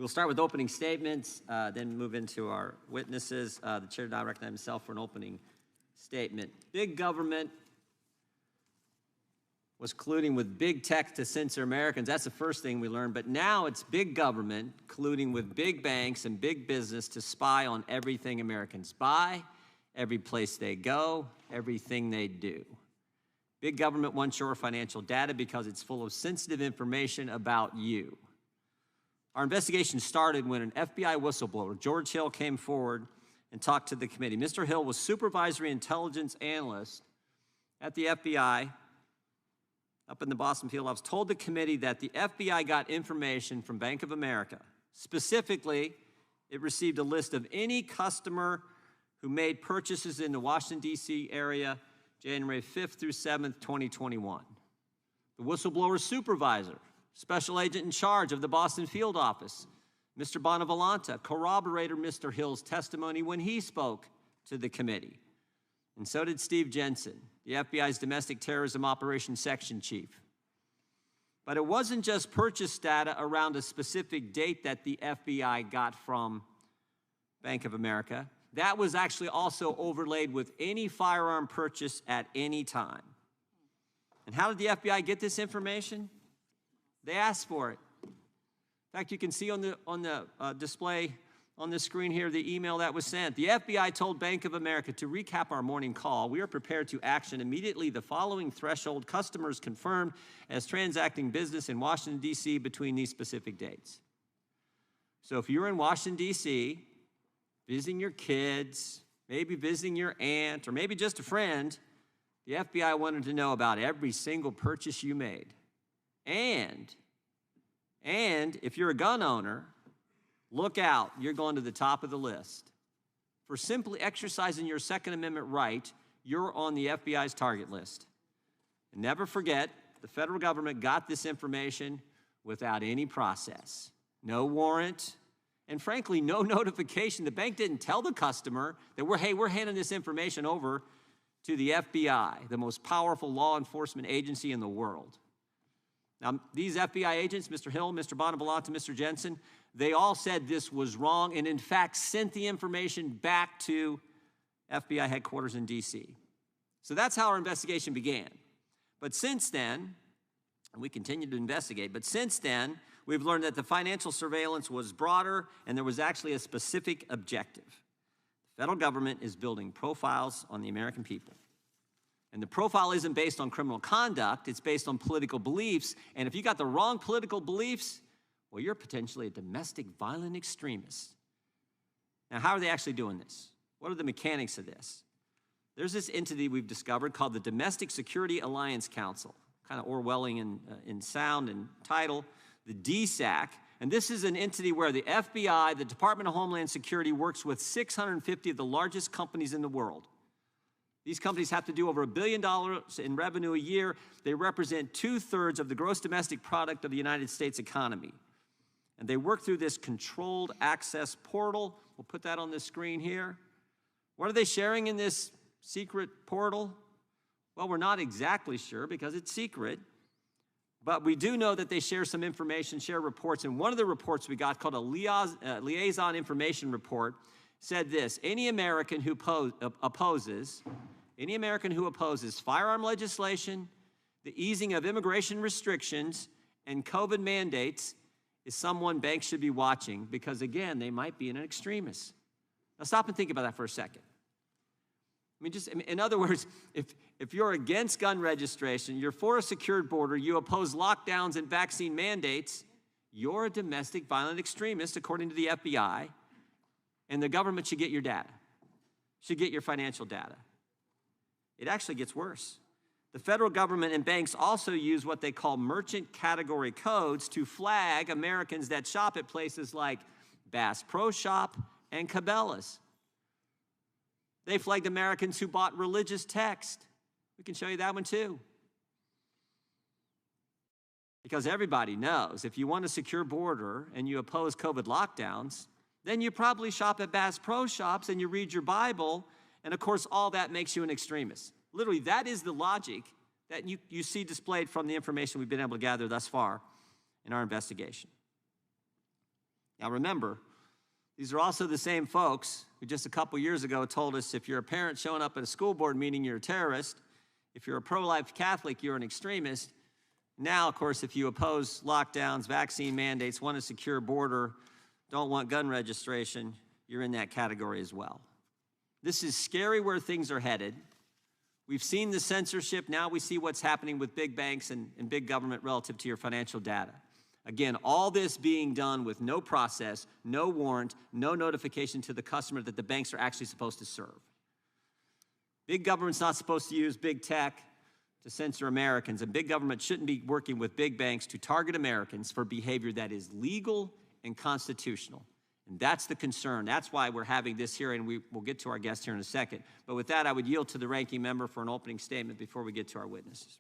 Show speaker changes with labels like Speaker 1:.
Speaker 1: We'll start with opening statements, then move into our witnesses. The chair now recognizes himself for an opening statement. Big government was colluding with big tech to censor Americans. That's the first thing we learned. But now it's big government colluding with big banks and big business to spy on everything Americans buy, every place they go, everything they do. Big government wants your financial data because it's full of sensitive information about you. Our investigation started when an FBI whistleblower, George Hill, came forward and talked to the committee. Mr. Hill was supervisory intelligence analyst at the FBI up in the Boston field office, told the committee that the FBI got information from Bank of America. Specifically, it received a list of any customer who made purchases in the Washington, D.C. area January 5th through 7th, 2021. The whistleblower's supervisor, special agent in charge of the Boston field office, Mr. Bonavolanta, corroborated Mr. Hill's testimony when he spoke to the committee. And so did Steve Jensen, the FBI's Domestic Terrorism Operations Section Chief. But it wasn't just purchase data around a specific date that the FBI got from Bank of America. That was actually also overlaid with any firearm purchase at any time. And how did the FBI get this information? They asked for it. In fact, you can see on the display on the screen here the email that was sent. The FBI told Bank of America, to recap our morning call, we are prepared to action immediately the following threshold: customers confirmed as transacting business in Washington, D.C. between these specific dates. So if you're in Washington, D.C., visiting your kids, maybe visiting your aunt, or maybe just a friend, the FBI wanted to know about every single purchase you made. And if you're a gun owner, look out, you're going to the top of the list. For simply exercising your Second Amendment right, you're on the FBI's target list. And never forget, the federal government got this information without any process. No warrant, and frankly, no notification. The bank didn't tell the customer that we're handing this information over to the FBI, the most powerful law enforcement agency in the world. Now, these FBI agents, Mr. Hill, Mr. Bonavolanta, Mr. Jensen, they all said this was wrong and, in fact, sent the information back to FBI headquarters in D.C. So that's how our investigation began. But since then, and we continue to investigate, but since then, we've learned that the financial surveillance was broader and there was actually a specific objective. The federal government is building profiles on the American people. And the profile isn't based on criminal conduct, it's based on political beliefs. And if you got the wrong political beliefs, well, you're potentially a domestic violent extremist. Now, how are they actually doing this? What are the mechanics of this? There's this entity we've discovered called the Domestic Security Alliance Council, kind of Orwellian in sound and title, the DSAC. And this is an entity where the FBI, the Department of Homeland Security, works with 650 of the largest companies in the world. These companies have to do over $1 billion in revenue a year. They represent 2/3 of the gross domestic product of the United States economy. And they work through this controlled access portal. We'll put that on the screen here. What are they sharing in this secret portal? Well, we're not exactly sure because it's secret. But we do know that they share some information, share reports. And one of the reports we got, called a liaison information report, said this: any American who opposes firearm legislation, the easing of immigration restrictions, and COVID mandates is someone banks should be watching because, again, they might be an extremist. Now stop and think about that for a second. In other words, if you're against gun registration, you're for a secured border, you oppose lockdowns and vaccine mandates, you're a domestic violent extremist according to the FBI, and the government should get your data, should get your financial data. It actually gets worse. The federal government and banks also use what they call merchant category codes to flag Americans that shop at places like Bass Pro Shop and Cabela's. They flagged Americans who bought religious text. We can show you that one too. Because everybody knows if you want a secure border and you oppose COVID lockdowns, then you probably shop at Bass Pro Shops and you read your Bible, and of course all that makes you an extremist. Literally, that is the logic that you see displayed from the information we've been able to gather thus far in our investigation. Now remember, these are also the same folks who just a couple years ago told us if you're a parent showing up at a school board meeting, you're a terrorist. If you're a pro-life Catholic, you're an extremist. Now, of course, if you oppose lockdowns, vaccine mandates, want a secure border, don't want gun registration, you're in that category as well. This is scary where things are headed. We've seen the censorship. Now we see what's happening with big banks and big government relative to your financial data. Again, all this being done with no process, no warrant, no notification to the customer that the banks are actually supposed to serve. Big government's not supposed to use big tech to censor Americans, and big government shouldn't be working with big banks to target Americans for behavior that is legal and constitutional. And that's the concern. That's why we're having this hearing. We'll get to our guest here in a second. But with that, I would yield to the ranking member for an opening statement before we get to our witnesses.